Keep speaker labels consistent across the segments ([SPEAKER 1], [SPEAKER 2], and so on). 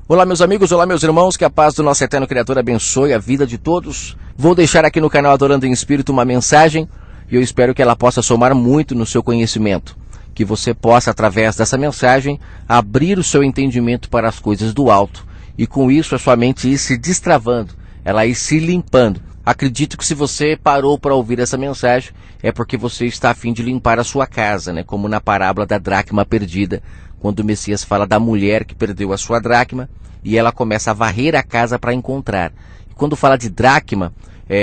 [SPEAKER 1] Olá meus amigos, olá meus irmãos, que a paz do nosso eterno Criador abençoe a vida de todos. Vou deixar aqui no canal Adorando em Espírito uma mensagem e eu espero que ela possa somar muito no seu conhecimento. Que você possa, através dessa mensagem, abrir o seu entendimento para as coisas do alto e com isso a sua mente ir se destravando, ela ir se limpando. Acredito que se você parou para ouvir essa mensagem é porque você está a fim de limpar a sua casa, né? Como na parábola da dracma perdida, quando o Messias fala da mulher que perdeu a sua dracma e ela começa a varrer a casa para encontrar. E quando fala de dracma,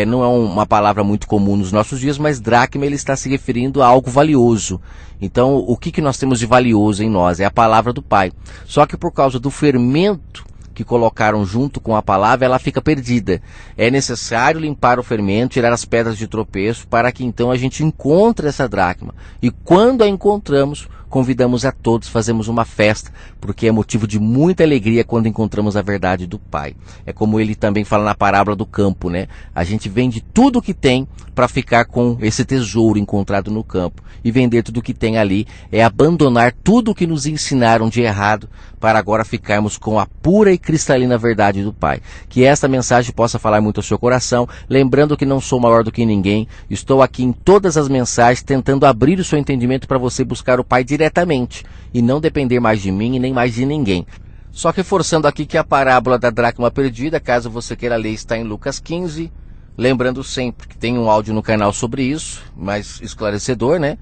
[SPEAKER 1] não é uma palavra muito comum nos nossos dias, mas dracma ele está se referindo a algo valioso. Então o que nós temos de valioso em nós? É a palavra do Pai. Só que por causa do fermento que colocaram junto com a palavra, ela fica perdida. É necessário limpar o fermento, tirar as pedras de tropeço, para que então a gente encontre essa dracma. E quando a encontramos, convidamos a todos, fazemos uma festa, porque é motivo de muita alegria quando encontramos a verdade do Pai. É como ele também fala na parábola do campo, né? A gente vende tudo o que tem para ficar com esse tesouro encontrado no campo. E vender tudo o que tem ali é abandonar tudo o que nos ensinaram de errado para agora ficarmos com a pura e cristalina verdade do Pai. Que esta mensagem possa falar muito ao seu coração, lembrando que não sou maior do que ninguém, estou aqui em todas as mensagens tentando abrir o seu entendimento para você buscar o Pai diretamente e não depender mais de mim e nem mais de ninguém. Só reforçando aqui que a parábola da dracma perdida, caso você queira ler, está em Lucas 15, lembrando sempre que tem um áudio no canal sobre isso, mais esclarecedor, né?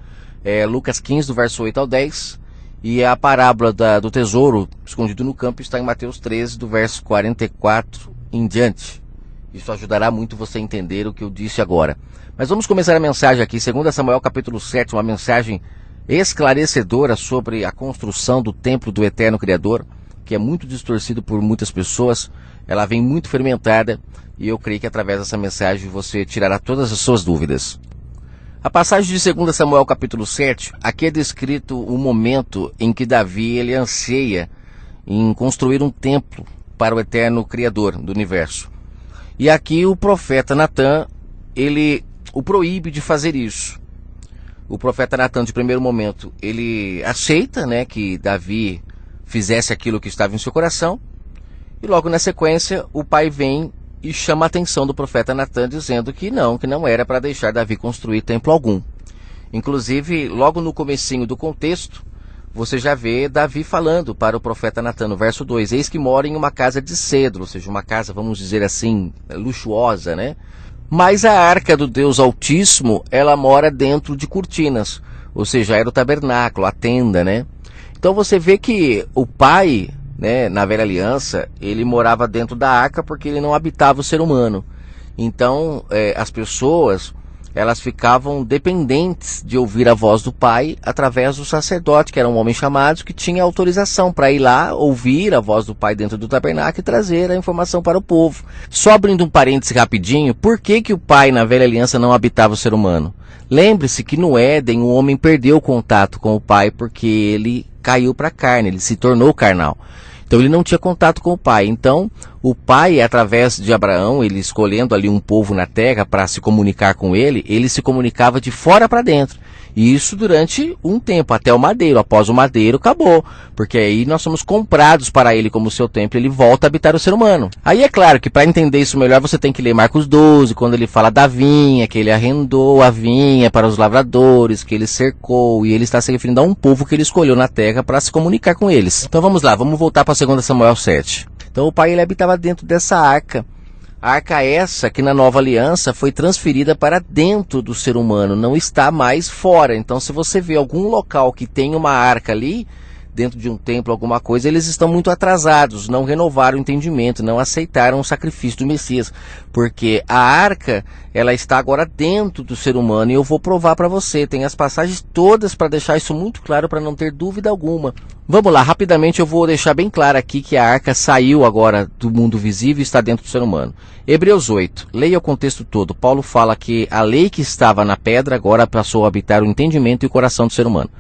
[SPEAKER 1] Lucas 15, do verso 8 ao 10, e a parábola do tesouro escondido no campo está em Mateus 13, do verso 44 em diante. Isso ajudará muito você a entender o que eu disse agora. Mas vamos começar a mensagem aqui, 2 Samuel capítulo 7, uma mensagem esclarecedora sobre a construção do templo do eterno Criador, que é muito distorcido por muitas pessoas. Ela vem muito fermentada e eu creio que através dessa mensagem você tirará todas as suas dúvidas. A passagem de 2 Samuel capítulo 7, aqui é descrito o momento em que Davi ele anseia em construir um templo para o eterno Criador do universo. E aqui o profeta Natã, ele o proíbe de fazer isso. O profeta Natã, de primeiro momento, ele aceita, né, que Davi fizesse aquilo que estava em seu coração. E logo na sequência, o pai vem e chama a atenção do profeta Natã, dizendo que não era para deixar Davi construir templo algum. Inclusive, logo no comecinho do contexto, você já vê Davi falando para o profeta Natã, no verso 2, eis que mora em uma casa de cedro, ou seja, uma casa, vamos dizer assim, luxuosa, né? Mas a arca do Deus Altíssimo, ela mora dentro de cortinas, ou seja, era o tabernáculo, a tenda, né? Então você vê que o pai, né, na velha aliança, ele morava dentro da arca porque ele não habitava o ser humano. Então as pessoas, elas ficavam dependentes de ouvir a voz do pai através do sacerdote, que era um homem chamado, que tinha autorização para ir lá ouvir a voz do pai dentro do tabernáculo e trazer a informação para o povo. Só abrindo um parêntese rapidinho, por que o pai na velha aliança não habitava o ser humano? Lembre-se que no Éden o homem perdeu o contato com o pai porque ele caiu para a carne, ele se tornou carnal. Então ele não tinha contato com o pai. Então o pai, através de Abraão, ele escolhendo ali um povo na terra para se comunicar com ele se comunicava de fora para dentro. E isso durante um tempo, até o madeiro. Após o madeiro, acabou. Porque aí nós somos comprados para ele como seu templo, ele volta a habitar o ser humano. Aí é claro que para entender isso melhor, você tem que ler Marcos 12, quando ele fala da vinha, que ele arrendou a vinha para os lavradores, que ele cercou, e ele está se referindo a um povo que ele escolheu na terra para se comunicar com eles. Então vamos lá, vamos voltar para 2 Samuel 7. Então o pai ele habitava dentro dessa arca. A arca essa que na nova aliança foi transferida para dentro do ser humano, não está mais fora. Então se você vê algum local que tem uma arca ali, dentro de um templo, alguma coisa, eles estão muito atrasados, não renovaram o entendimento, não aceitaram o sacrifício do Messias, porque a arca, ela está agora dentro do ser humano, e eu vou provar para você, tem as passagens todas para deixar isso muito claro, para não ter dúvida alguma. Vamos lá, rapidamente eu vou deixar bem claro aqui que a arca saiu agora do mundo visível e está dentro do ser humano. Hebreus 8, leia o contexto todo. Paulo fala que a lei que estava na pedra agora passou a habitar o entendimento e o coração do ser humano.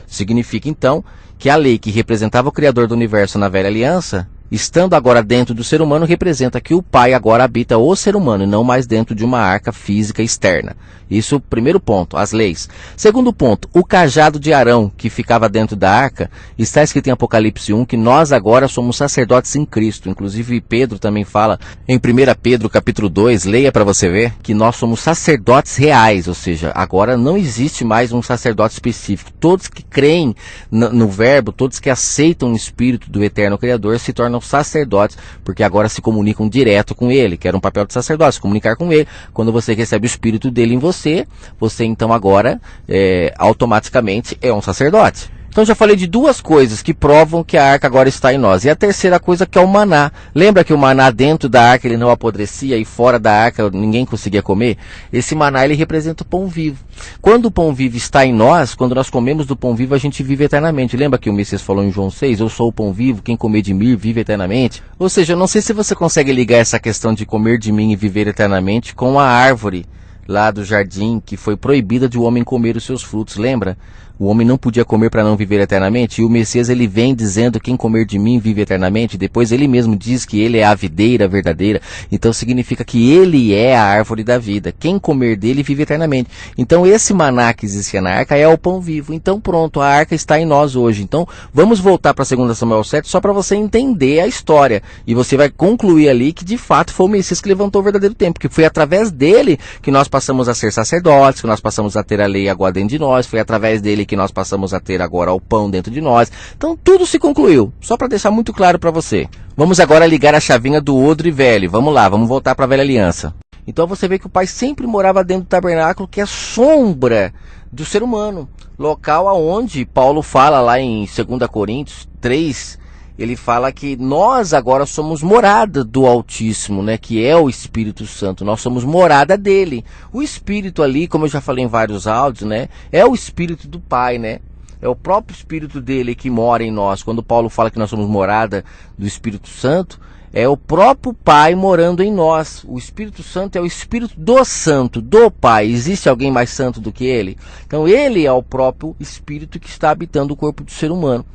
[SPEAKER 1] Significa então que a lei que representava o Criador do universo na velha aliança estando agora dentro do ser humano, representa que o Pai agora habita o ser humano e não mais dentro de uma arca física externa. Isso, primeiro ponto, as leis. Segundo ponto, o cajado de Arão, que ficava dentro da arca, está escrito em Apocalipse 1 que nós agora somos sacerdotes em Cristo. Inclusive Pedro também fala em 1 Pedro capítulo 2, leia para você ver, que nós somos sacerdotes reais, ou seja, agora não existe mais um sacerdote específico. Todos que creem no verbo, todos que aceitam o Espírito do Eterno Criador se tornam sacerdotes, porque agora se comunicam direto com Ele, que era um papel de sacerdote, se comunicar com Ele. Quando você recebe o Espírito dele em você então agora automaticamente é um sacerdote. Então já falei de duas coisas que provam que a arca agora está em nós. E a terceira coisa que é o maná. Lembra que o maná dentro da arca ele não apodrecia e fora da arca ninguém conseguia comer? Esse maná ele representa o pão vivo. Quando o pão vivo está em nós, quando nós comemos do pão vivo, a gente vive eternamente. Lembra que o Messias falou em João 6? Eu sou o pão vivo, quem comer de mim vive eternamente. Ou seja, eu não sei se você consegue ligar essa questão de comer de mim e viver eternamente com a árvore lá do jardim, que foi proibida de o homem comer os seus frutos, lembra? O homem não podia comer para não viver eternamente, e o Messias ele vem dizendo, quem comer de mim vive eternamente. Depois ele mesmo diz que ele é a videira verdadeira, então significa que ele é a árvore da vida, quem comer dele vive eternamente. Então esse maná que existia na arca é o pão vivo. Então pronto, a arca está em nós hoje. Então vamos voltar para 2 Samuel 7 só para você entender a história, e você vai concluir ali que de fato foi o Messias que levantou o verdadeiro templo, que foi através dele que nós passamos a ser sacerdotes, que nós passamos a ter a lei agora dentro de nós, foi através dele que nós passamos a ter agora o pão dentro de nós. Então tudo se concluiu, só para deixar muito claro para você. Vamos agora ligar a chavinha do odre velho. Vamos lá, vamos voltar para a velha aliança. Então você vê que o Pai sempre morava dentro do tabernáculo, que é sombra do ser humano, local aonde Paulo fala lá em 2 Coríntios 3, ele fala que nós agora somos morada do Altíssimo, né? Que é o Espírito Santo. Nós somos morada dele. O Espírito ali, como eu já falei em vários áudios, né? É o Espírito do Pai, né? É o próprio Espírito dele que mora em nós. Quando Paulo fala que nós somos morada do Espírito Santo, é o próprio Pai morando em nós. O Espírito Santo é o Espírito do Santo, do Pai. Existe alguém mais santo do que ele? Então ele é o próprio Espírito que está habitando o corpo do ser humano.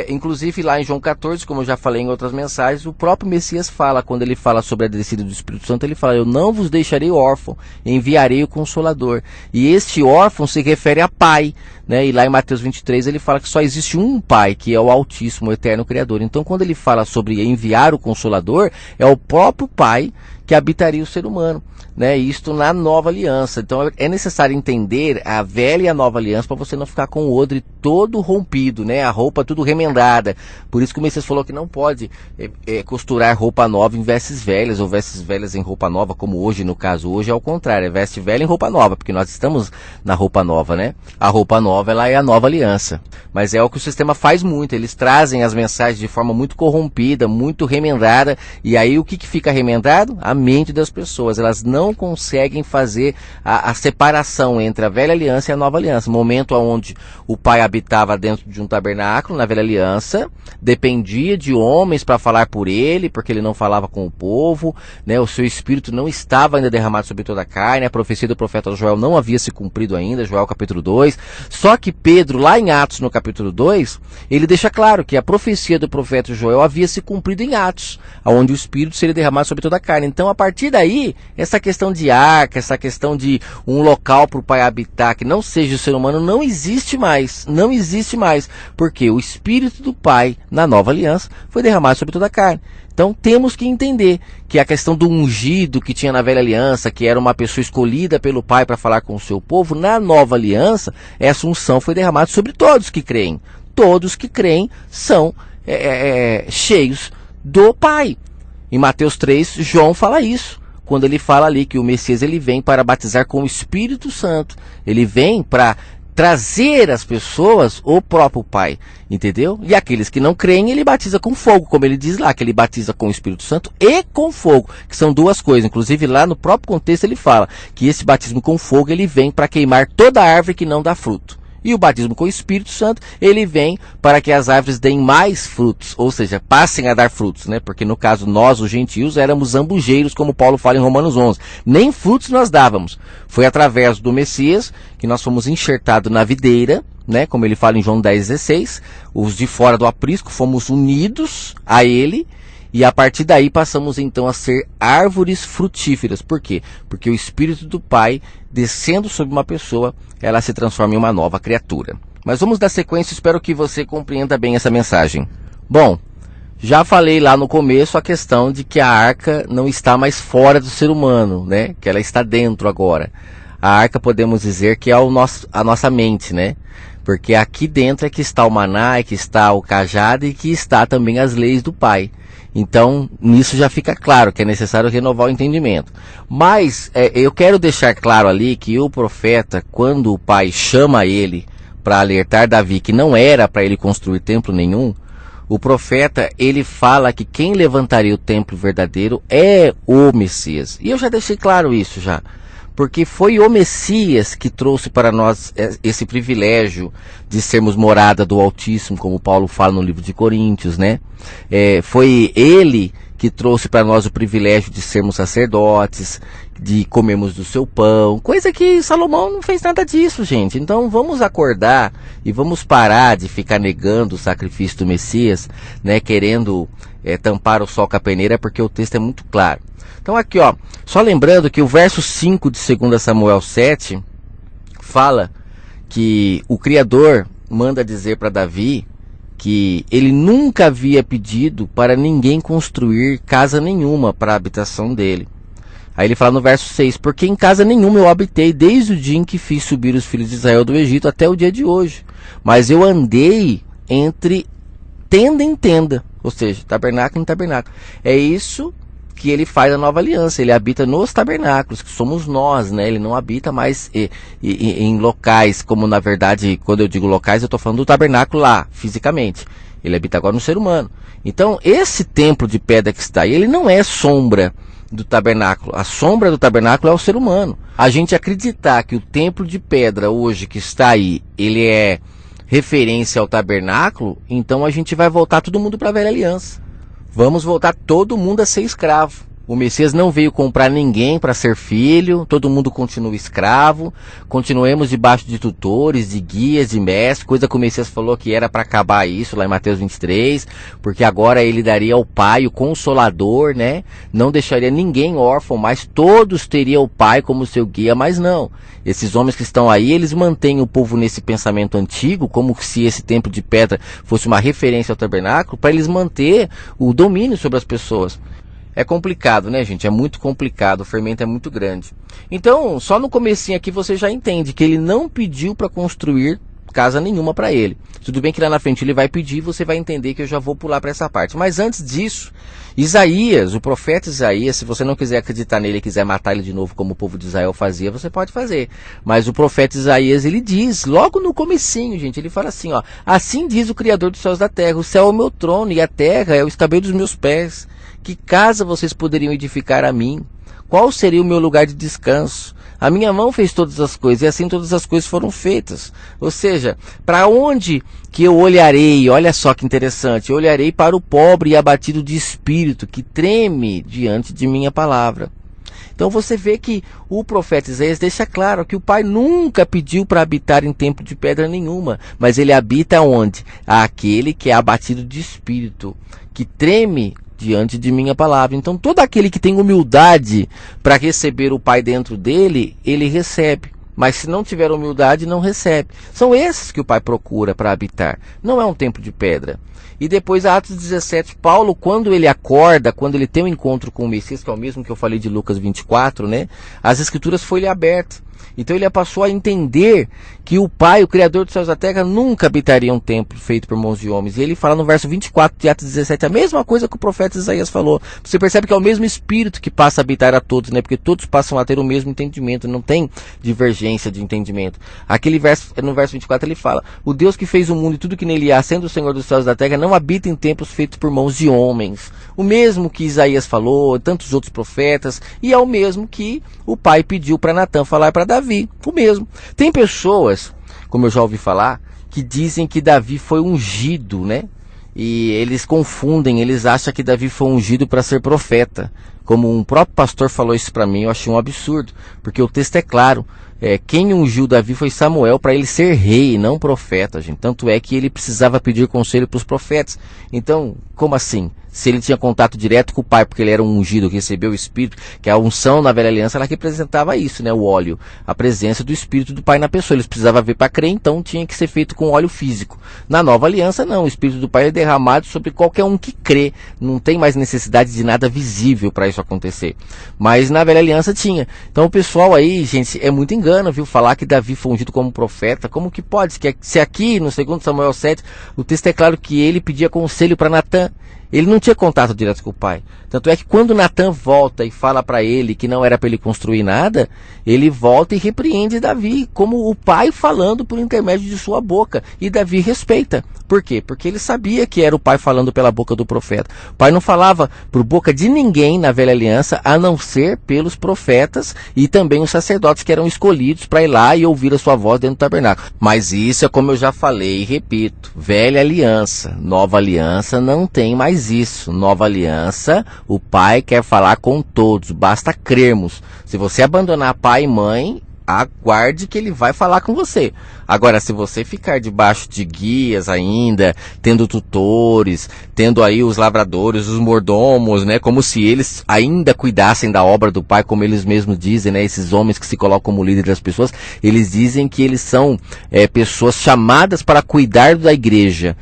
[SPEAKER 1] Inclusive lá em João 14, como eu já falei em outras mensagens, o próprio Messias fala, quando ele fala sobre a descida do Espírito Santo, ele fala, eu não vos deixarei órfão, enviarei o Consolador. E este órfão se refere a Pai, né? E lá em Mateus 23 ele fala que só existe um Pai, que é o Altíssimo, o Eterno Criador. Então quando ele fala sobre enviar o Consolador, é o próprio Pai que habitaria o ser humano, né? Isto na nova aliança. Então é necessário entender a velha e a nova aliança para você não ficar com o odre todo rompido, né? A roupa tudo remendada. Por isso que o Messias falou que não pode costurar roupa nova em vestes velhas, ou vestes velhas em roupa nova, como hoje, no caso. Hoje é ao contrário, é veste velha em roupa nova, porque nós estamos na roupa nova, né? A roupa nova, ela é a nova aliança. Mas é o que o sistema faz muito, eles trazem as mensagens de forma muito corrompida, muito remendada, e aí o que fica remendado? A mente das pessoas. Elas não conseguem fazer a separação entre a velha aliança e a nova aliança. Momento onde o Pai habitava dentro de um tabernáculo, na velha aliança, dependia de homens para falar por ele, porque ele não falava com o povo, né? O seu espírito não estava ainda derramado sobre toda a carne, a profecia do profeta Joel não havia se cumprido ainda, Joel capítulo 2, só que Pedro, lá em Atos, no capítulo 2, ele deixa claro que a profecia do profeta Joel havia se cumprido em Atos, onde o espírito seria derramado sobre toda a carne. Então, a partir daí, essa questão de arca, essa questão de um local para o Pai habitar, que não seja o ser humano, não existe mais. Não existe mais. Porque o Espírito do Pai, na nova aliança, foi derramado sobre toda a carne. Então temos que entender que a questão do ungido que tinha na velha aliança, que era uma pessoa escolhida pelo Pai para falar com o seu povo, na nova aliança, essa unção foi derramada sobre todos que creem. Todos que creem são cheios do Pai. Em Mateus 3, João fala isso, quando ele fala ali que o Messias ele vem para batizar com o Espírito Santo. Ele vem para trazer às pessoas o próprio Pai, entendeu? E aqueles que não creem, ele batiza com fogo, como ele diz lá, que ele batiza com o Espírito Santo e com fogo, que são duas coisas. Inclusive lá no próprio contexto ele fala que esse batismo com fogo, ele vem para queimar toda árvore que não dá fruto. E o batismo com o Espírito Santo, ele vem para que as árvores deem mais frutos, ou seja, passem a dar frutos, né? Porque no caso nós, os gentios, éramos zambujeiros, como Paulo fala em Romanos 11. Nem frutos nós dávamos. Foi através do Messias que nós fomos enxertados na videira, né? Como ele fala em João 10,16. Os de fora do aprisco fomos unidos a ele, E a partir daí passamos então a ser árvores frutíferas. Por quê? Porque o Espírito do Pai, descendo sobre uma pessoa, ela se transforma em uma nova criatura. Mas vamos dar sequência, espero que você compreenda bem essa mensagem. Bom, já falei lá no começo a questão de que a arca não está mais fora do ser humano, né? Que ela está dentro agora. A arca podemos dizer que é a nossa mente, né? Porque aqui dentro é que está o maná, é que está o cajado e que está também as leis do Pai. Então, nisso já fica claro que é necessário renovar o entendimento. Mas eu quero deixar claro ali que o profeta, quando o pai chama ele para alertar Davi que não era para ele construir templo nenhum, o profeta, ele fala que quem levantaria o templo verdadeiro é o Messias. E eu já deixei claro isso já. Porque foi o Messias que trouxe para nós esse privilégio de sermos morada do Altíssimo, como Paulo fala no livro de Coríntios, né? Foi ele que trouxe para nós o privilégio de sermos sacerdotes, de comermos do seu pão, coisa que Salomão não fez nada disso, gente. Então vamos acordar e vamos parar de ficar negando o sacrifício do Messias, né? Querendo tampar o sol com a peneira, porque o texto é muito claro. Então aqui, ó, só lembrando que o verso 5 de 2 Samuel 7 fala que o Criador manda dizer para Davi que ele nunca havia pedido para ninguém construir casa nenhuma para a habitação dele. Aí ele fala no verso 6, porque em casa nenhuma eu habitei desde o dia em que fiz subir os filhos de Israel do Egito até o dia de hoje. Mas eu andei entre tenda em tenda, ou seja, tabernáculo em tabernáculo. É isso que ele faz a nova aliança, ele habita nos tabernáculos, que somos nós, né? Ele não habita mais em locais, como na verdade, quando eu digo locais, eu estou falando do tabernáculo lá, fisicamente. Ele habita agora no ser humano. Então, esse templo de pedra que está aí, ele não é sombra do tabernáculo. A sombra do tabernáculo é o ser humano. A gente acreditar que o templo de pedra hoje que está aí, ele é referência ao tabernáculo, então a gente vai voltar todo mundo para a velha aliança. Vamos voltar todo mundo a ser escravo. O Messias não veio comprar ninguém para ser filho, todo mundo continua escravo, continuemos debaixo de tutores, de guias, de mestres, coisa que o Messias falou que era para acabar isso lá em Mateus 23, porque agora ele daria ao Pai o Consolador, né? Não deixaria ninguém órfão, mas todos teriam o Pai como seu guia, mas não. Esses homens que estão aí, eles mantêm o povo nesse pensamento antigo, como se esse templo de pedra fosse uma referência ao tabernáculo, para eles manter o domínio sobre as pessoas. É complicado, né, gente? É muito complicado, o fermento é muito grande. Então, só no comecinho aqui você já entende que ele não pediu para construir casa nenhuma para ele. Tudo bem que lá na frente ele vai pedir, você vai entender que eu já vou pular para essa parte. Mas antes disso, Isaías, o profeta Isaías, se você não quiser acreditar nele e quiser matar ele de novo como o povo de Israel fazia, você pode fazer. Mas o profeta Isaías, ele diz, logo no comecinho, gente, ele fala assim, ó: assim diz o Criador dos céus e da terra, o céu é o meu trono e a terra é o escabelo dos meus pés. Que casa vocês poderiam edificar a mim? Qual seria o meu lugar de descanso? A minha mão fez todas as coisas, e assim todas as coisas foram feitas. Ou seja, para onde que eu olharei? Olha só que interessante. Eu olharei para o pobre e abatido de espírito, que treme diante de minha palavra. Então você vê que o profeta Isaías deixa claro que o Pai nunca pediu para habitar em templo de pedra nenhuma, mas ele habita onde? Aquele que é abatido de espírito, que treme diante de minha palavra. Então todo aquele que tem humildade para receber o Pai dentro dele, ele recebe. Mas se não tiver humildade, não recebe. São esses que o Pai procura para habitar. Não é um templo de pedra. E depois, Atos 17, Paulo, quando ele acorda, quando ele tem um encontro com o Messias, que é o mesmo que eu falei de Lucas 24, né? As Escrituras foi-lhe abertas. Então ele passou a entender que o Pai, o Criador dos céus e da terra, nunca habitaria um templo feito por mãos de homens. E ele fala no verso 24 de Atos 17 a mesma coisa que o profeta Isaías falou. Você percebe que é o mesmo Espírito que passa a habitar a todos, né? Porque todos passam a ter o mesmo entendimento, não tem divergência de entendimento. Aquele verso, no verso 24 ele fala: o Deus que fez o mundo e tudo que nele há, sendo o Senhor dos céus e da terra, não habita em templos feitos por mãos de homens. O mesmo que Isaías falou, tantos outros profetas, e é o mesmo que o Pai pediu para Natã falar para Davi. O mesmo. Tem pessoas, como eu já ouvi falar, que dizem que Davi foi ungido, né? E eles confundem, eles acham que Davi foi ungido para ser profeta. Como um próprio pastor falou isso para mim, eu achei um absurdo, porque o texto é claro. Quem ungiu Davi foi Samuel para ele ser rei, não profeta, gente. Tanto é que ele precisava pedir conselho para os profetas. Então, como assim? se ele tinha contato direto com o Pai, porque ele era um ungido que recebeu o Espírito, que a unção na velha aliança ela representava isso, né? O óleo, a presença do Espírito do Pai na pessoa. Eles precisavam ver para crer, então tinha que ser feito com óleo físico. Na nova aliança não, o Espírito do Pai é derramado sobre qualquer um que crê. Não tem mais necessidade de nada visível para isso acontecer. Mas na velha aliança tinha. Então o pessoal aí, gente, é muito engano, viu? Falar que Davi foi ungido como profeta, como que pode? Se aqui no 2 Samuel 7, o texto é claro que ele pedia conselho para Natã. Ele não tinha contato direto com o pai. Tanto é que quando Natã volta e fala para ele que não era para ele construir nada, ele volta e repreende Davi, como o pai falando por intermédio de sua boca. E Davi respeita. Por quê? Porque ele sabia que era o pai falando pela boca do profeta. O pai não falava por boca de ninguém na velha aliança, a não ser pelos profetas e também os sacerdotes que eram escolhidos para ir lá e ouvir a sua voz dentro do tabernáculo. Mas isso é como eu já falei e repito, velha aliança, nova aliança não tem mais isso. Nova aliança, o pai quer falar com todos, basta crermos. Se você abandonar pai e mãe, aguarde que ele vai falar com você. Agora, se você ficar debaixo de guias ainda, tendo tutores, tendo aí os lavradores, os mordomos, né, como se eles ainda cuidassem da obra do pai, como eles mesmos dizem, né, esses homens que se colocam como líderes das pessoas, eles dizem que eles são pessoas chamadas para cuidar da igreja.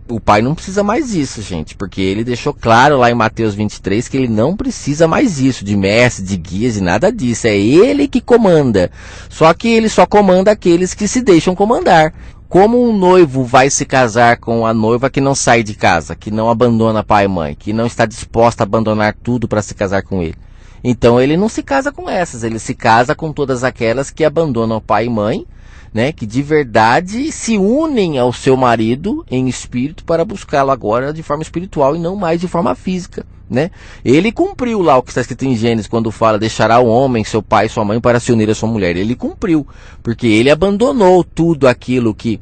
[SPEAKER 1] O pai não precisa mais disso, gente, porque ele deixou claro lá em Mateus 23 que ele não precisa mais disso, de mestre, de guias e nada disso. É ele que comanda. Só que ele só comanda aqueles que se deixam comandar. Como um noivo vai se casar com a noiva que não sai de casa, que não abandona pai e mãe, que não está disposta a abandonar tudo para se casar com ele? Então ele não se casa com essas, ele se casa com todas aquelas que abandonam pai e mãe, né, que de verdade se unem ao seu marido em espírito para buscá-lo agora de forma espiritual e não mais de forma física, né? Ele cumpriu lá o que está escrito em Gênesis quando fala: deixará o homem, seu pai e sua mãe para se unir à sua mulher. Ele cumpriu, porque ele abandonou tudo aquilo que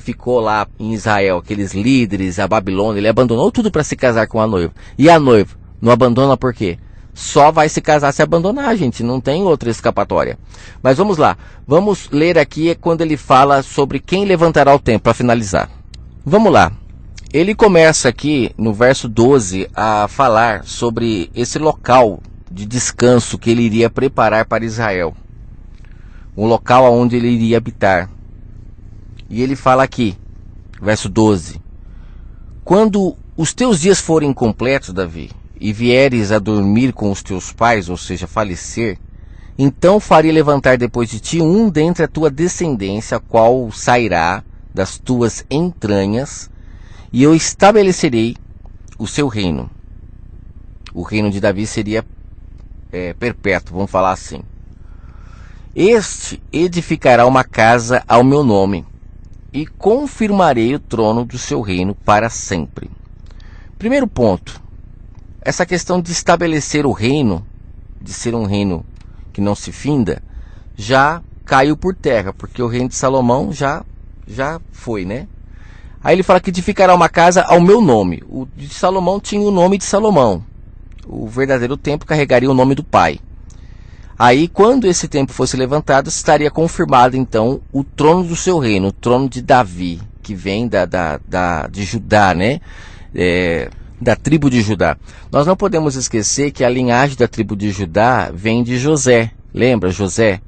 [SPEAKER 1] ficou lá em Israel, aqueles líderes, a Babilônia, ele abandonou tudo para se casar com a noiva. E a noiva não abandona por quê? Só vai se casar se abandonar, gente. Não tem outra escapatória. Mas vamos lá. Vamos ler aqui quando ele fala sobre quem levantará o templo, para finalizar. Vamos lá. Ele começa aqui no verso 12 a falar sobre esse local de descanso que ele iria preparar para Israel. Um local onde ele iria habitar. E ele fala aqui, verso 12. Quando os teus dias forem completos, Davi, e vieres a dormir com os teus pais, ou seja, falecer, então farei levantar depois de ti um dentre a tua descendência, a qual sairá das tuas entranhas, e eu estabelecerei o seu reino. O reino de Davi seria perpétuo, vamos falar assim. Este edificará uma casa ao meu nome, e confirmarei o trono do seu reino para sempre. Primeiro ponto. Essa questão de estabelecer o reino, de ser um reino que não se finda, já caiu por terra, porque o reino de Salomão já foi, né? Aí ele fala que edificará uma casa ao meu nome. O de Salomão tinha o nome de Salomão. O verdadeiro templo carregaria o nome do pai. Aí, quando esse templo fosse levantado, estaria confirmado, então, o trono do seu reino, o trono de Davi, que vem de Judá, né? Da tribo de Judá. Nós não podemos esquecer que a linhagem da tribo de Judá vem de José. Lembra José?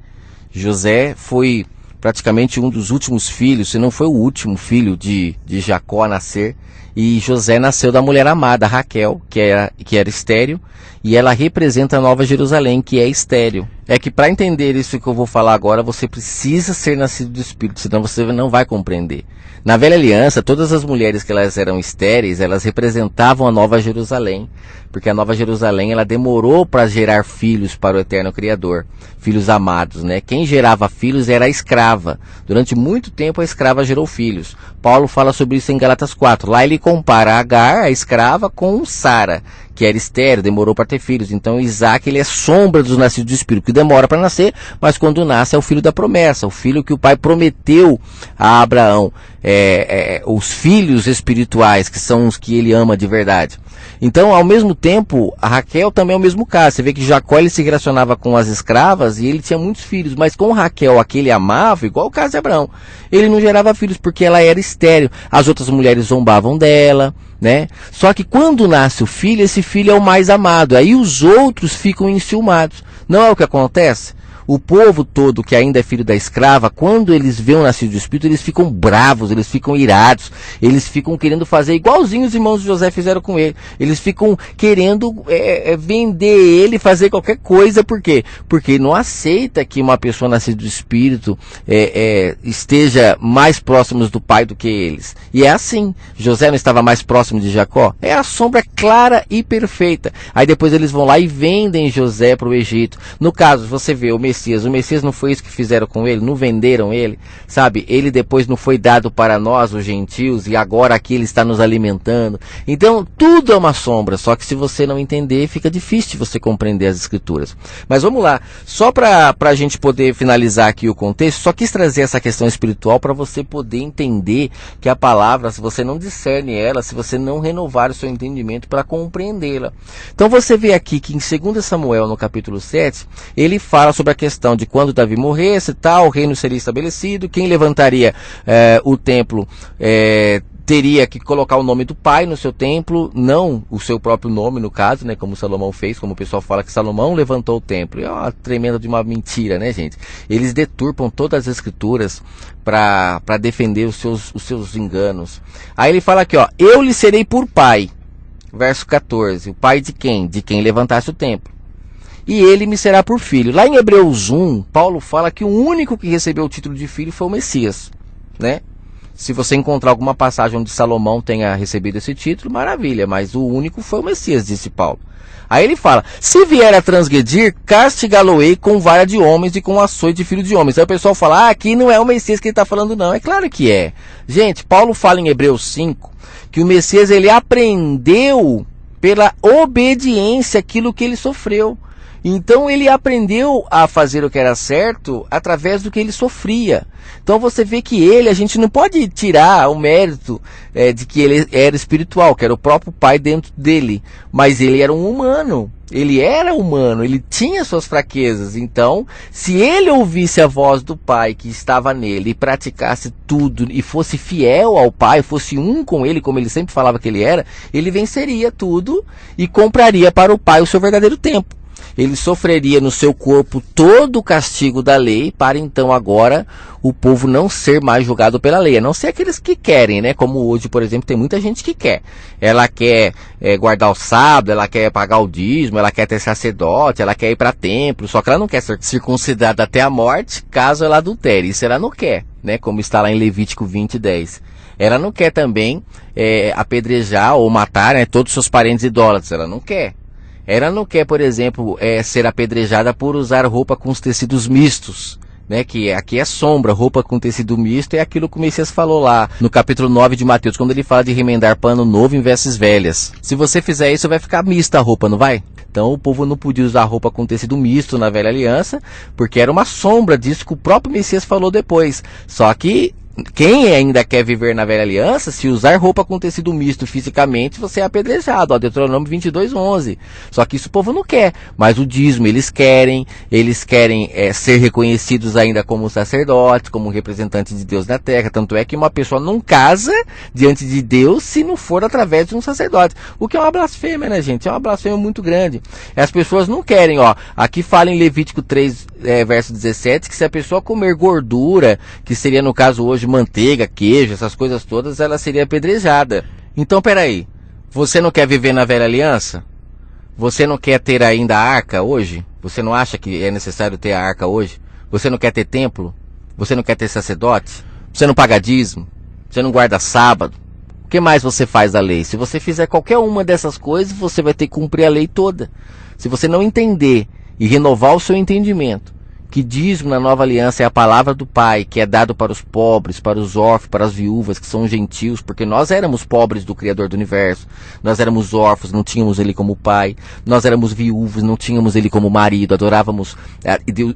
[SPEAKER 1] José foi praticamente um dos últimos filhos, se não foi o último filho de Jacó a nascer. E José nasceu da mulher amada, Raquel, que era estéril, e ela representa a Nova Jerusalém, que é estéril. É que para entender isso que eu vou falar agora, você precisa ser nascido do Espírito, senão você não vai compreender. Na velha aliança, todas as mulheres que elas eram estéreis, elas representavam a Nova Jerusalém, porque a Nova Jerusalém ela demorou para gerar filhos para o eterno Criador, filhos amados, né? Quem gerava filhos era a escrava. Durante muito tempo a escrava gerou filhos. Paulo fala sobre isso em Gálatas 4. Lá ele compara Agar, a escrava, com Sara, que era estéril, demorou para ter filhos. Então Isaac ele é sombra dos nascidos do Espírito, que demora para nascer, mas quando nasce é o filho da promessa, o filho que o pai prometeu a Abraão. Os filhos espirituais, que são os que ele ama de verdade. Então, ao mesmo tempo, a Raquel também é o mesmo caso. Você vê que Jacó ele se relacionava com as escravas e ele tinha muitos filhos, mas com Raquel, a que ele amava, igual o caso de Abraão, ele não gerava filhos porque ela era estéril. As outras mulheres zombavam dela, né? Só que quando nasce o filho, esse filho é o mais amado, aí os outros ficam enciumados. Não é o que acontece? O povo todo que ainda é filho da escrava, quando eles veem o nascido do Espírito, eles ficam bravos, eles ficam irados, eles ficam querendo fazer igualzinho os irmãos de José fizeram com ele. Eles ficam querendo vender ele, fazer qualquer coisa. Por quê? Porque não aceita que uma pessoa nascida do Espírito esteja mais próximo do pai do que eles. E é assim. José não estava mais próximo de Jacó? É a sombra clara e perfeita. Aí depois eles vão lá e vendem José para o Egito. No caso, você vê o Messias não foi isso que fizeram com ele, não venderam ele, sabe? Ele depois não foi dado para nós, os gentios, e agora aqui ele está nos alimentando. Então, tudo é uma sombra, só que se você não entender, fica difícil de você compreender as escrituras. Mas vamos lá, só para a gente poder finalizar aqui o contexto, só quis trazer essa questão espiritual para você poder entender que a palavra, se você não discerne ela, se você não renovar o seu entendimento para compreendê-la. Então você vê aqui que em 2 Samuel, no capítulo 7, ele fala sobre a questão de quando Davi morresse, tal, o reino seria estabelecido, quem levantaria o templo teria que colocar o nome do pai no seu templo, não o seu próprio nome, no caso, né, como Salomão fez, como o pessoal fala que Salomão levantou o templo. É uma tremenda de uma mentira, né, gente? Eles deturpam todas as escrituras para defender os seus enganos. Aí ele fala aqui, ó, eu lhe serei por pai, verso 14, o pai de quem? De quem levantasse o templo. E ele me será por filho. Lá em Hebreus 1, Paulo fala que o único que recebeu o título de filho foi o Messias, né? Se você encontrar alguma passagem onde Salomão tenha recebido esse título, maravilha, mas o único foi o Messias, disse Paulo. Aí ele fala, se vier a transgredir, castigá-lo-ei com vara de homens e com açoite de filho de homens. Aí o pessoal fala, aqui não é o Messias que ele está falando não. É claro que é. Gente, Paulo fala em Hebreus 5, que o Messias ele aprendeu pela obediência aquilo que ele sofreu. Então ele aprendeu a fazer o que era certo através do que ele sofria. Então você vê que a gente não pode tirar o mérito de que ele era espiritual, que era o próprio pai dentro dele. Mas ele era um humano, ele era humano, ele tinha suas fraquezas. Então, se ele ouvisse a voz do pai que estava nele e praticasse tudo e fosse fiel ao pai, fosse um com ele, como ele sempre falava que ele era, ele venceria tudo e compraria para o pai o seu verdadeiro tempo. Ele sofreria no seu corpo todo o castigo da lei, para então agora o povo não ser mais julgado pela lei, a não ser aqueles que querem, né? Como hoje, por exemplo, tem muita gente que quer. Ela quer guardar o sábado, ela quer pagar o dízimo, ela quer ter sacerdote, ela quer ir para templo, só que ela não quer ser circuncidada até a morte, caso ela adultere. Isso ela não quer, né? Como está lá em Levítico 20:10. Ela não quer também apedrejar ou matar, né, todos os seus parentes idólatras, ela não quer. Ela não quer, por exemplo, ser apedrejada por usar roupa com os tecidos mistos, né? Que aqui é sombra, roupa com tecido misto, é aquilo que o Messias falou lá no capítulo 9 de Mateus, quando ele fala de remendar pano novo em vestes velhas. Se você fizer isso, vai ficar mista a roupa, não vai? Então o povo não podia usar roupa com tecido misto na velha aliança, porque era uma sombra disso que o próprio Messias falou depois. Só que quem ainda quer viver na velha aliança, se usar roupa com tecido misto fisicamente, você é apedrejado, ó, Deuteronômio 22:11. Só que isso o povo não quer, mas o dízimo eles querem ser reconhecidos ainda como sacerdotes, como representantes de Deus na terra. Tanto é que uma pessoa não casa diante de Deus se não for através de um sacerdote, o que é uma blasfêmia, né, gente? É uma blasfêmia muito grande. As pessoas não querem, ó, aqui fala em Levítico 3, verso 17, que se a pessoa comer gordura, que seria no caso hoje manteiga, queijo, essas coisas todas, ela seria apedrejada. Então, peraí, você não quer viver na velha aliança? Você não quer ter ainda a arca hoje? Você não acha que é necessário ter a arca hoje? Você não quer ter templo? Você não quer ter sacerdote? Você não paga dízimo? Você não guarda sábado? O que mais você faz da lei? Se você fizer qualquer uma dessas coisas, você vai ter que cumprir a lei toda. Se você não entender e renovar o seu entendimento, que dízimo na nova aliança é a palavra do Pai, que é dado para os pobres, para os órfãos, para as viúvas, que são gentios, porque nós éramos pobres do Criador do Universo, nós éramos órfãos, não tínhamos Ele como Pai, nós éramos viúvos, não tínhamos Ele como marido, adorávamos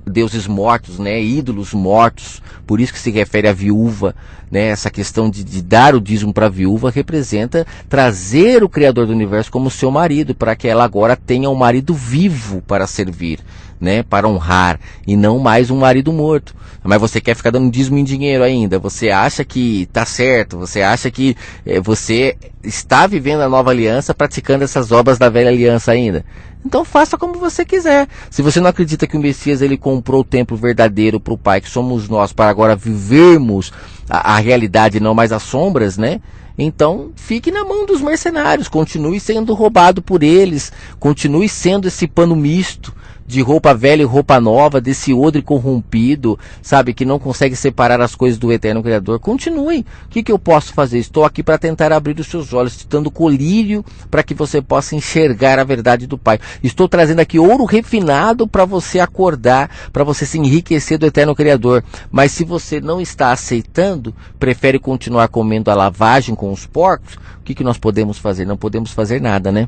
[SPEAKER 1] deuses mortos, né, ídolos mortos, por isso que se refere à viúva, né, essa questão de dar o dízimo para a viúva representa trazer o Criador do Universo como seu marido, para que ela agora tenha um marido vivo para servir. né, para honrar, e não mais um marido morto. Mas você quer ficar dando dízimo em dinheiro ainda, você acha que tá certo, você acha que você está vivendo a nova aliança, praticando essas obras da velha aliança ainda. Então faça como você quiser. Se você não acredita que o Messias ele comprou o templo verdadeiro para o Pai, que somos nós, para agora vivermos a realidade e não mais as sombras, né? Então fique na mão dos mercenários, continue sendo roubado por eles, continue sendo esse pano misto de roupa velha e roupa nova, desse odre corrompido, sabe, que não consegue separar as coisas do eterno Criador. Continue. O que eu posso fazer? Estou aqui para tentar abrir os seus olhos, te dando colírio para que você possa enxergar a verdade do Pai. Estou trazendo aqui ouro refinado para você acordar, para você se enriquecer do eterno Criador. Mas se você não está aceitando, prefere continuar comendo a lavagem com os porcos, o que nós podemos fazer? Não podemos fazer nada, né?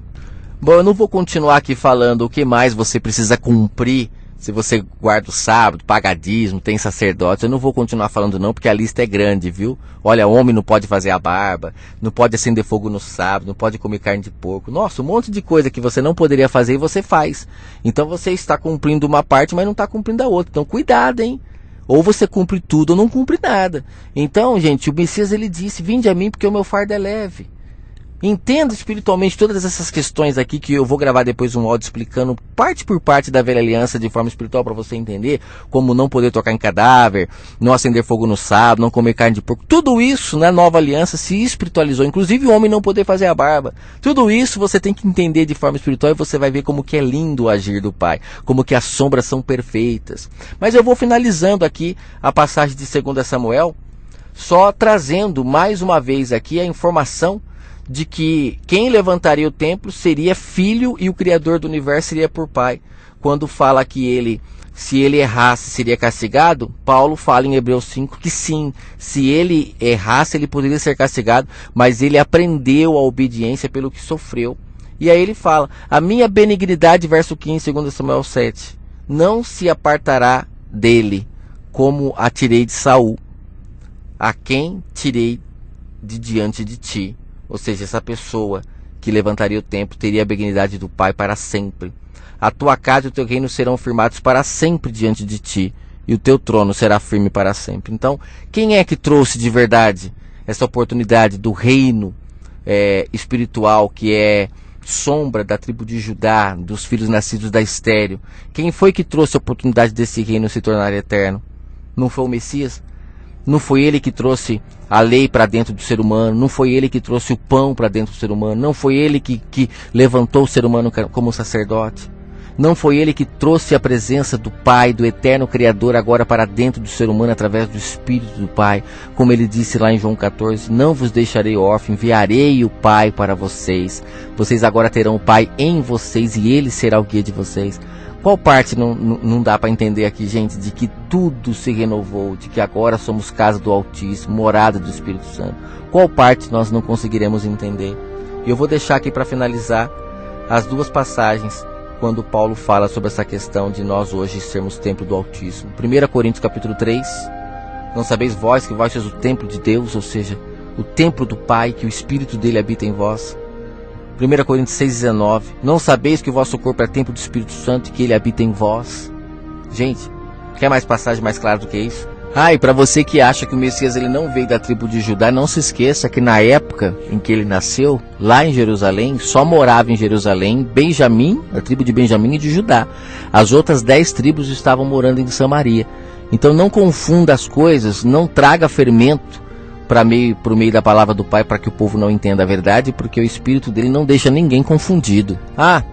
[SPEAKER 1] Bom, eu não vou continuar aqui falando o que mais você precisa cumprir, se você guarda o sábado, paga dízimo, tem sacerdote. Eu não vou continuar falando não, porque a lista é grande, viu? Olha, homem não pode fazer a barba, não pode acender fogo no sábado, não pode comer carne de porco. Nossa, um monte de coisa que você não poderia fazer e você faz. Então você está cumprindo uma parte, mas não está cumprindo a outra. Então cuidado, hein? Ou você cumpre tudo ou não cumpre nada. Então, gente, o Messias ele disse, vinde a mim porque o meu fardo é leve. Entenda espiritualmente todas essas questões aqui, que eu vou gravar depois um áudio explicando parte por parte da velha aliança de forma espiritual, para você entender como não poder tocar em cadáver, não acender fogo no sábado, não comer carne de porco. Tudo isso na nova aliança se espiritualizou, inclusive o homem não poder fazer a barba. Tudo isso você tem que entender de forma espiritual, e você vai ver como que é lindo o agir do Pai, como que as sombras são perfeitas. Mas eu vou finalizando aqui a passagem de 2 Samuel, só trazendo mais uma vez aqui a informação de que quem levantaria o templo seria filho e o Criador do universo seria por pai. Quando fala que ele, se ele errasse, seria castigado, Paulo fala em Hebreus 5 que sim, se ele errasse, ele poderia ser castigado, mas ele aprendeu a obediência pelo que sofreu. E aí ele fala, a minha benignidade, verso 15, 2 Samuel 7, não se apartará dele, como a tirei de Saul, a quem tirei de diante de ti. Ou seja, essa pessoa que levantaria o templo teria a benignidade do Pai para sempre. A tua casa e o teu reino serão firmados para sempre diante de ti, e o teu trono será firme para sempre. Então, quem é que trouxe de verdade essa oportunidade do reino espiritual, que é sombra da tribo de Judá, dos filhos nascidos da estéril? Quem foi que trouxe a oportunidade desse reino se tornar eterno? Não foi o Messias? Não foi ele que trouxe a lei para dentro do ser humano, não foi ele que trouxe o pão para dentro do ser humano, não foi ele que levantou o ser humano como sacerdote, não foi ele que trouxe a presença do Pai, do eterno Criador, agora para dentro do ser humano através do Espírito do Pai, como ele disse lá em João 14, não vos deixarei órfão, enviarei o Pai para vocês, vocês agora terão o Pai em vocês e ele será o guia de vocês. Qual parte não dá para entender aqui, gente, de que tudo se renovou, de que agora somos casa do Altíssimo, morada do Espírito Santo? Qual parte nós não conseguiremos entender? E eu vou deixar aqui para finalizar as duas passagens quando Paulo fala sobre essa questão de nós hoje sermos templo do Altíssimo. 1 Coríntios capítulo 3, não sabeis vós que vós sois o templo de Deus, ou seja, o templo do Pai, que o Espírito dele habita em vós. 1 Coríntios 6,19, não sabeis que o vosso corpo é templo do Espírito Santo e que ele habita em vós? Gente, quer mais passagem mais clara do que isso? E para você que acha que o Messias ele não veio da tribo de Judá, não se esqueça que na época em que ele nasceu, lá em Jerusalém, só morava em Jerusalém Benjamim, a tribo de Benjamim e de Judá. As outras 10 tribos estavam morando em Samaria. Então não confunda as coisas, não traga fermento por meio da palavra do Pai, para que o povo não entenda a verdade, porque o Espírito dele não deixa ninguém confundido.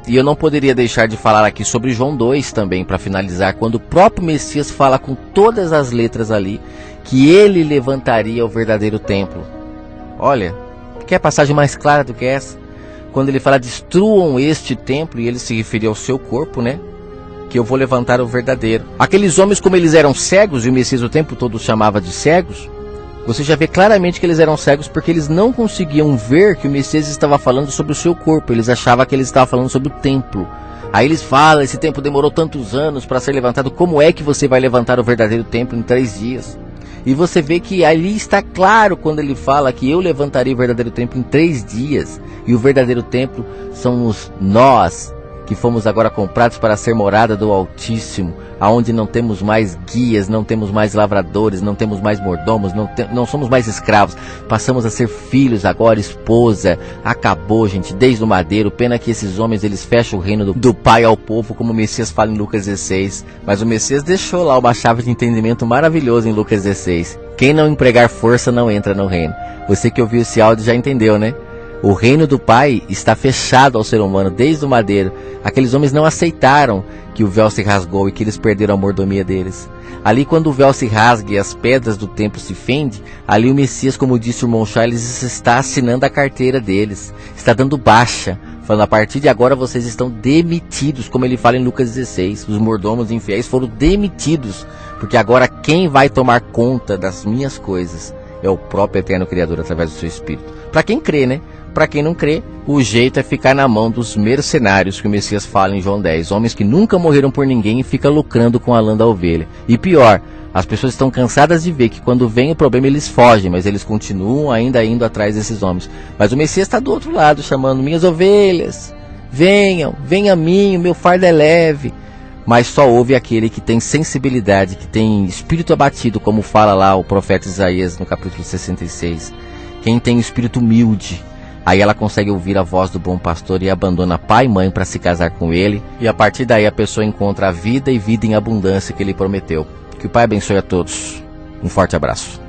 [SPEAKER 1] E eu não poderia deixar de falar aqui sobre João 2 também, para finalizar, quando o próprio Messias fala com todas as letras ali, que ele levantaria o verdadeiro templo. Olha, quer passagem mais clara do que essa? Quando ele fala, destruam este templo, e ele se referia ao seu corpo, né? Que eu vou levantar o verdadeiro. Aqueles homens, como eles eram cegos, e o Messias o tempo todo chamava de cegos, você já vê claramente que eles eram cegos, porque eles não conseguiam ver que o Messias estava falando sobre o seu corpo. Eles achavam que ele estava falando sobre o templo. Aí eles falam, esse templo demorou tantos anos para ser levantado, como é que você vai levantar o verdadeiro templo em 3 dias? E você vê que ali está claro quando ele fala que eu levantarei o verdadeiro templo em 3 dias. E o verdadeiro templo somos nós, que fomos agora comprados para ser morada do Altíssimo, aonde não temos mais guias, não temos mais lavradores, não temos mais mordomos, não somos mais escravos, passamos a ser filhos agora, esposa. Acabou, gente, desde o madeiro. Pena que esses homens, eles fecham o reino do Pai ao povo, como o Messias fala em Lucas 16, mas o Messias deixou lá uma chave de entendimento maravilhosa em Lucas 16. Quem não empregar força não entra no reino. Você que ouviu esse áudio já entendeu, né? O reino do Pai está fechado ao ser humano desde o madeiro. Aqueles homens não aceitaram que o véu se rasgou e que eles perderam a mordomia deles. Ali, quando o véu se rasga e as pedras do templo se fendem, ali o Messias, como disse o irmão Charles, está assinando a carteira deles, está dando baixa, falando: a partir de agora vocês estão demitidos, como ele fala em Lucas 16. Os mordomos infiéis foram demitidos, porque agora quem vai tomar conta das minhas coisas é o próprio Eterno Criador através do seu Espírito. Para quem crê, né? Para quem não crê, o jeito é ficar na mão dos mercenários que o Messias fala em João 10. Homens que nunca morreram por ninguém e ficam lucrando com a lã da ovelha. E pior, as pessoas estão cansadas de ver que quando vem o problema eles fogem, mas eles continuam ainda indo atrás desses homens. Mas o Messias está do outro lado, chamando: minhas ovelhas, venham, venham a mim, o meu fardo é leve. Mas só ouve aquele que tem sensibilidade, que tem espírito abatido, como fala lá o profeta Isaías no capítulo 66. Quem tem espírito humilde, aí ela consegue ouvir a voz do bom pastor e abandona pai e mãe para se casar com ele. E a partir daí a pessoa encontra a vida e vida em abundância que ele prometeu. Que o Pai abençoe a todos. Um forte abraço.